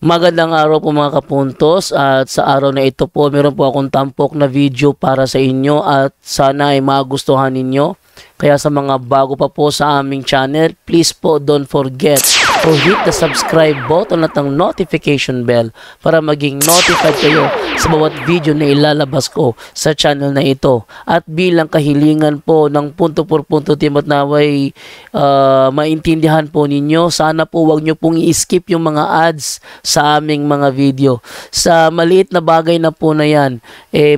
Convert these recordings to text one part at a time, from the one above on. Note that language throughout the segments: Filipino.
Magandang araw po mga kapuntos, at sa araw na ito po meron po akong tampok na video para sa inyo at sana ay magustuhan ninyo. Kaya sa mga bago pa po sa aming channel, please po don't forget to hit the subscribe button at ang notification bell para maging notified kayo sa bawat video na ilalabas ko sa channel na ito. At bilang kahilingan po ng punto por punto team at naway maintindihan po ninyo, sana po wag nyo pong i-skip yung mga ads sa aming mga video. Sa maliit na bagay na po na yan,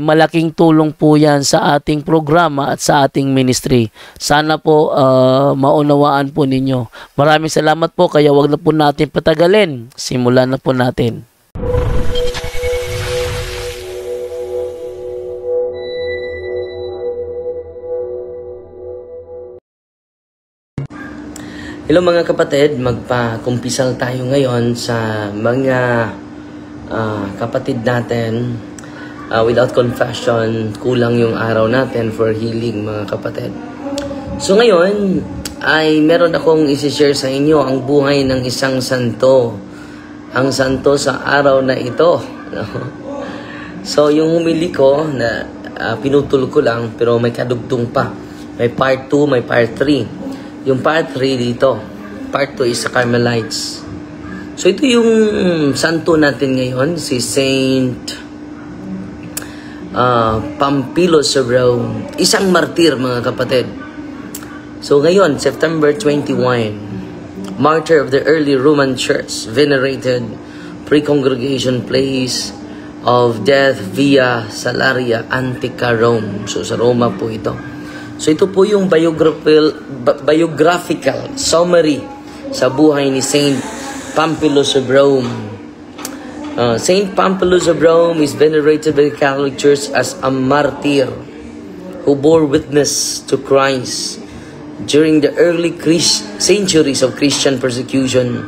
malaking tulong po yan sa ating programa at sa ating ministry. Sana po maunawaan po ninyo. Maraming salamat po, kaya wag na po natin patagalin. Simulan na po natin. Hello mga kapatid, magpa-kumpisal tayo ngayon sa mga kapatid natin. Without confession, kulang yung araw natin for healing mga kapatid. So ngayon ay meron akong isi-share sa inyo ang buhay ng isang santo. Ang santo sa araw na ito. So yung humili ko na pinutol ko lang pero may kadugtong pa. May part 2, may part 3. Yung part 3 dito. Part 2 is sa Carmelites. So ito yung santo natin ngayon, si Saint Pamphilus of Rome. Isang martir mga kapatid. So ngayon, September 21, martyr of the early Roman Church, venerated pre-congregation place of death via Salaria Antica, Rome. So sa Roma po ito. So ito po yung biographical summary sa buhay ni Saint Pamphilus of Rome. Saint Pamphilus of Rome is venerated by the Catholic Church as a martyr who bore witness to Christ during the early centuries of Christian persecution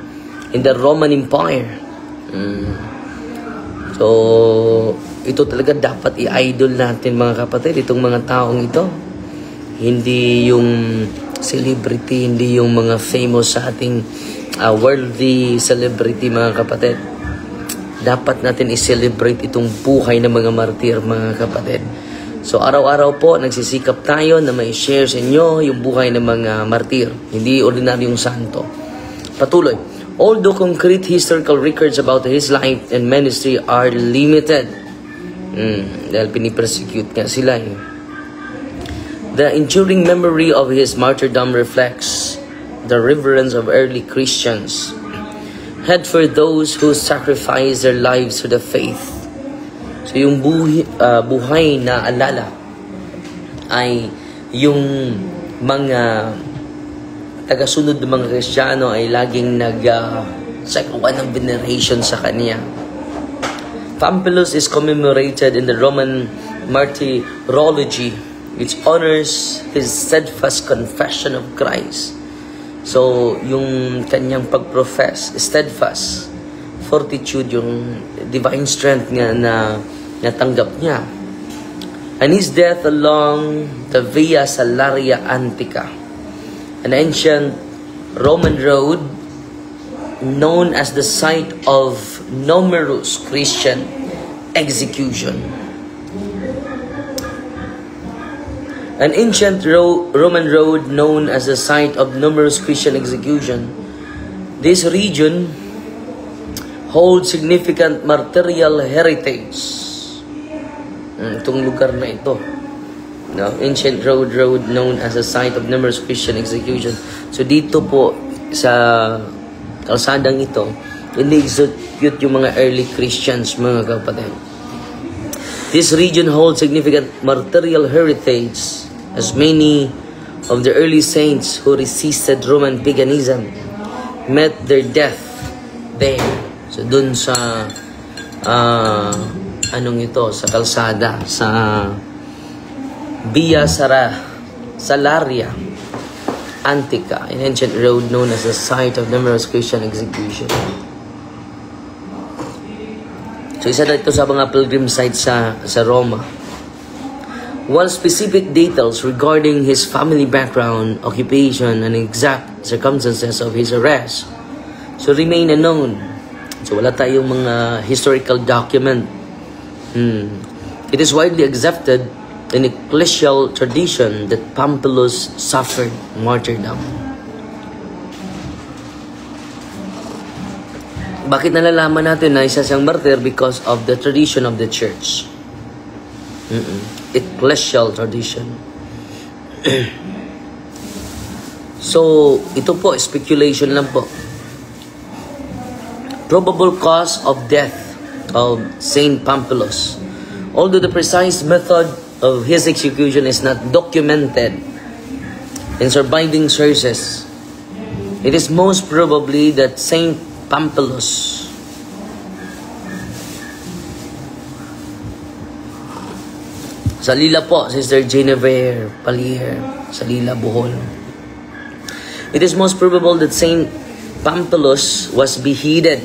in the Roman Empire. So ito talaga dapat i-idol natin mga kapatid, itong mga taong ito. Hindi yung celebrity, hindi yung mga famous sa ating worldly celebrity mga kapatid. Dapat natin i-celebrate itong buhay ng mga martir mga kapatid. So araw-araw po nagsisikap tayo na may share sa inyo yung buhay ng mga martir, hindi ordinaryong santo. Patuloy. Although concrete historical records about his life and ministry are limited, dahil pinipersecute nga sila the enduring memory of his martyrdom reflects the reverence of early Christians had for those who sacrificed their lives for the faith. So yung buhay na alala ay yung mga tagasunod ng mga Kristiyano ay laging nag-sagawa ng veneration sa kanya. Pamphilus is commemorated in the Roman Martyrology, which honors his steadfast confession of Christ. So, yung kanyang pag-profess, steadfast, fortitude, yung divine strength nga na natanggap niya. And his death along the Via Salaria Antica, an ancient Roman road known as the site of numerous Christian execution. An ancient Roman road known as the site of numerous Christian execution. This region holds significant martyrial heritage. Itong lugar na ito. No? Ancient road known as the site of numerous Christian execution. So dito po sa kalsadang ito, ini-execute yung mga early Christians mga kapatid. This region holds significant martyrial heritage, as many of the early saints who resisted Roman paganism met their death there. So dun sa sa kalsada, sa Via Salaria Antica, an ancient road known as the site of numerous Christian execution. So isa na ito sa mga pilgrim sites sa Roma. While specific details regarding his family background, occupation, and exact circumstances of his arrest so remain unknown, So wala tayong mga historical document. It is widely accepted in ecclesial tradition that Pamphilus suffered martyrdom. Bakit nalalaman natin na isa siyang martyr? Because of the tradition of the church. Ecclesial tradition. So, ito po, speculation lang po. Probable cause of death of Saint Pamphilus. Although the precise method of his execution is not documented in surviving sources, it is most probably that Saint Pamphilus Salila po, Sister Genevieve Palier, Salila, Bohol. It is most probable that Saint Pamphilus was beheaded.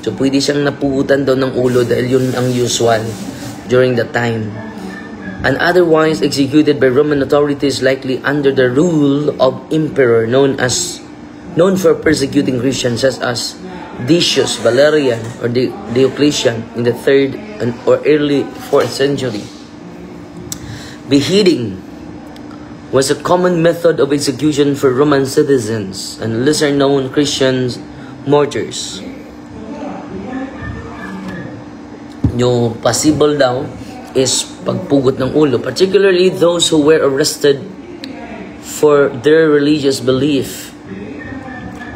So, pwede siyang napugutan daw ng ulo dahil yun ang usual during that time. And otherwise executed by Roman authorities, likely under the rule of emperor known for persecuting Christians, such as Decius, Valerian, or Diocletian in the 3rd or early 4th century. Beheading was a common method of execution for Roman citizens and lesser-known Christian martyrs. Yung possible daw is pagpugot ng ulo, particularly those who were arrested for their religious belief,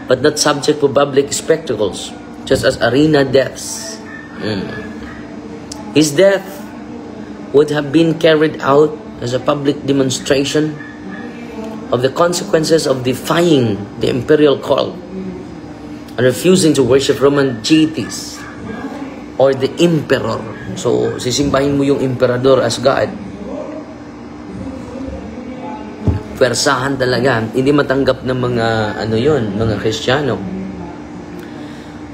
but not subject to public spectacles, just as arena deaths. His death would have been carried out as a public demonstration of the consequences of defying the imperial call and refusing to worship Roman deities or the emperor. So, sisimbahin mo yung emperador as God. Pwersahan talaga. Hindi matanggap ng mga, mga Kristiyano.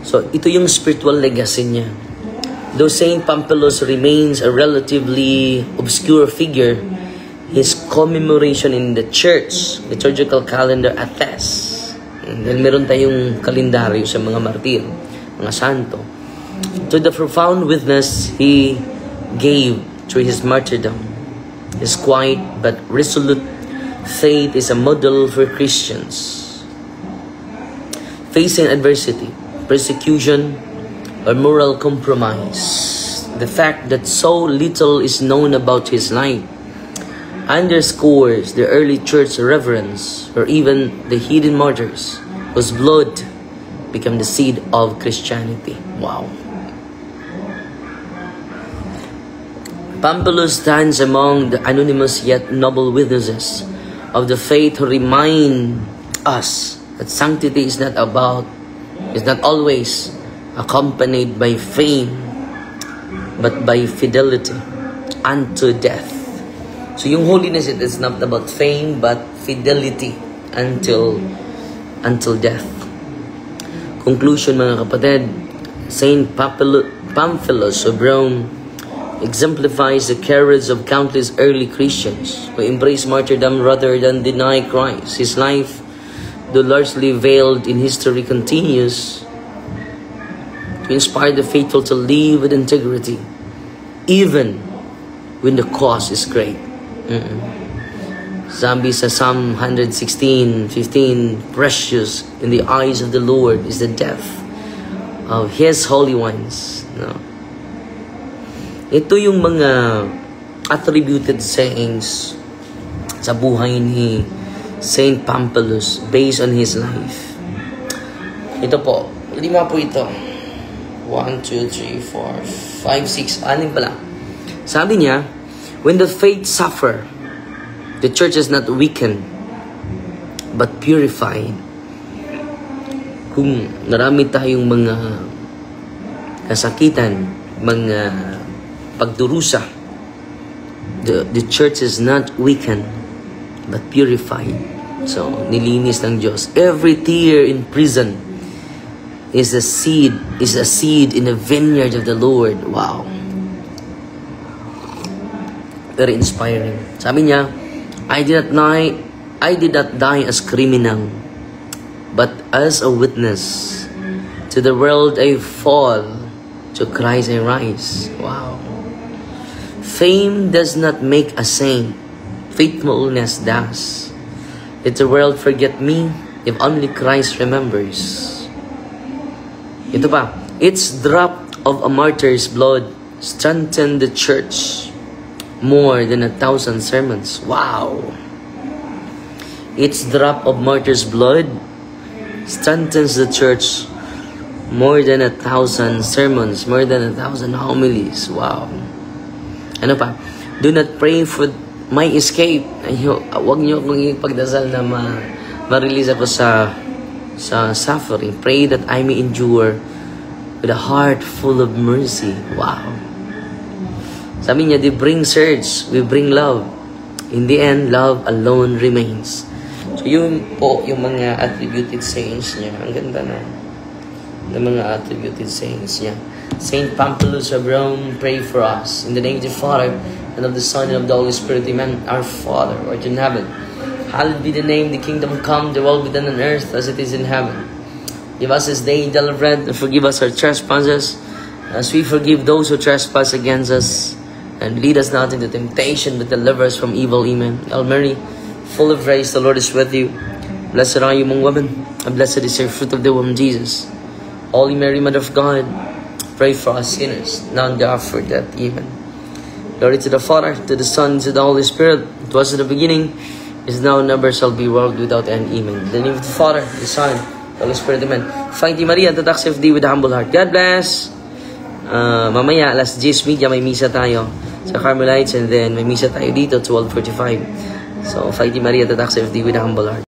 So, ito yung spiritual legacy niya. Though Saint Pamphilus remains a relatively obscure figure, his commemoration in the church liturgical calendar attests. Dahil meron tayong kalendaryo sa mga martir, mga santo, to the profound witness he gave through his martyrdom. His quiet but resolute faith is a model for Christians facing adversity, persecution, or moral compromise. The fact that so little is known about his life underscores the early church reverence for even the hidden martyrs whose blood became the seed of Christianity. Wow. Pamphilus stands among the anonymous yet noble witnesses of the faith who remind us that sanctity is not always accompanied by fame, but by fidelity unto death. So yung holiness, it is not about fame, but fidelity until death. Conclusion, mga kapatid, Saint Pamphilus of Rome exemplifies the courage of countless early Christians who embraced martyrdom rather than deny Christ. His life, though largely veiled in history, continues to inspire the faithful to live with integrity, even when the cost is great. Sabi sa Psalm 116:15, precious in the eyes of the Lord is the death of His holy ones. No? Ito yung mga attributed sayings sa buhay ni Saint Pamphilus based on his life. Ito po, 5 po ito. 1, 2, 3, 4, 5, 6, 6 pala. Sabi niya, when the faith suffer, the church is not weakened, but purified. Kung marami tayong mga kasakitan, mga pagdurusa, the church is not weakened, but purified. So, nilinis ng Diyos. Every tear in prison is a seed in the vineyard of the Lord. Wow. Very inspiring. Sabi niya, I did not die as criminal, but as a witness To the world I fall, to Christ I rise. Wow. Fame does not make a saint, faithfulness does. Let the world forget me, if only Christ remembers. Ito pa, each drop of a martyr's blood strengthened the church more than 1,000 sermons. Wow! Each drop of martyr's blood strengthens the church more than 1,000 sermons, more than 1,000 homilies. Wow! Ano pa? Do not pray for my escape. Huwag niyo akong ipagdasal na ma-release ako sa suffering. Pray that I may endure with a heart full of mercy. Wow. Sabi niya, they bring surge, we bring love. In the end, love alone remains. So yun po yung mga attributed sayings niya. Ang ganda na ng mga attributed sayings niya. Saint Pamphilus of Rome, pray for us. In the name of the Father, and of the Son, and of the Holy Spirit, amen. Our Father, who art in heaven, hallowed be the name, the kingdom come, the will be done on earth as it is in heaven. Give us this day daily bread, and forgive us our trespasses, as we forgive those who trespass against us. And lead us not into temptation, but deliver us from evil. Amen. Hail Mary, full of grace, the Lord is with you. Blessed are you among women, and blessed is your fruit of the womb, Jesus. Holy Mary, Mother of God, pray for us sinners, now and the hour of our death. Amen. Glory to the Father, to the Son, to the Holy Spirit. It was in the beginning, is now, never shall be, world without end. Amen. In the name of the Father, the Son, the Holy Spirit. Amen. Fighting Maria, the tax of thee with a humble heart. God bless. Mamaya, alas 10 media, may misa tayo sa Carmelites, and then may misa tayo dito, 12:45. So, Fighting Maria, the tax of thee with a humble heart.